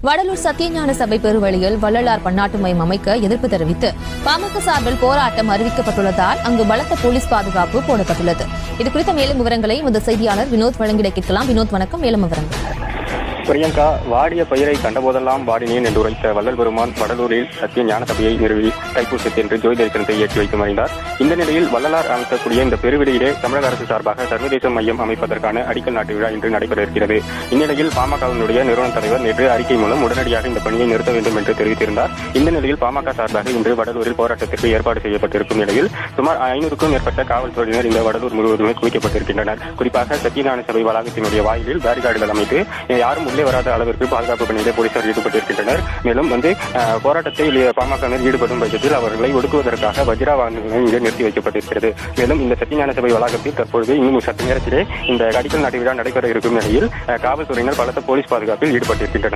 வடலூர் சத்தியஞான சபை பெருவழியில் வள்ளலார் பன்னாட்டு மையம் அமைக்க எதிர்ப்பு தெரிவித்து பாமக சார்பில் போராட்டம் அறிவிக்கப்பட்டுள்ளதால் அங்கு பலத்த போலீஸ் பாதுகாப்பு போடப்பட்டுள்ளது. இதுகுறித்த மேலும் விவரங்களை எமது செய்தியாளர் வினோத் வழங்கிட கேட்கலாம். வினோத், வணக்கம். மேலும் விவரங்கள். பிரியங்கா, வாடிய பயிரை கண்டபோதெல்லாம் வாடினேன் என்று உரைத்த வள்ளல் பெருமான் வடலூரில் சத்திய ஞான சபையை நிறுவி தைப்பூசத்தை என்று ஜோதி தரிசனத்தை ஏற்றி வைத்து மறைந்தார். இந்த நிலையில் வள்ளலார் அமைக்கக்கூடிய இந்த பெருவிடையிலே தமிழக அரசு சார்பாக சர்வதேச மையம் அமைப்பதற்கான அடிக்கல் நாட்டு விழா இன்று நடைபெற இருக்கிறது. இந்நிலையில் பாமகவினுடைய நிறுவன தலைவர் நேற்று அறிக்கை மூலம் உடனடியாக இந்த பணியை நிறுத்த வேண்டும் என்று தெரிவித்திருந்தார். இந்த நிலையில் பாமக சார்பாக இன்று வடலூரில் போராட்டத்திற்கு ஏற்பாடு செய்யப்பட்டிருக்கும் நிலையில் சுமார் 500க்கும் மேற்பட்ட காவல்துறையினர் இந்த வடலூர் முழுவதுமே குவிக்கப்பட்டிருக்கின்றனர். குறிப்பாக சத்தியஞான சபை வளாகத்தினுடைய வாயிலில் பேரிகார்டுகள் அமைத்து யாரும் உள்ளே வராத அளவிற்கு பாதுகாப்பு பணியிலே போலீசார் ஈடுபட்டிருக்கின்றனர். மேலும் போராட்டத்தில் பாமகவினர் ஈடுபடும் பட்சத்தில் அவர்களை ஒடுக்குவதற்காக வஜ்ரா வாகனங்கள் இங்கே நிறுத்தி வைக்கப்பட்டிருக்கிறது. மேலும் இந்த சத்தியஞான சபை வளாகத்தில் தற்பொழுது இன்னும் சற்று நேரத்திலே இந்த அடிக்கல் நாட்டு விழா நடைபெற இருக்கும் நிலையில் காவல்துறையினர் பலத்த போலீஸ் பாதுகாப்பில் ஈடுபட்டிருக்கின்றனர்.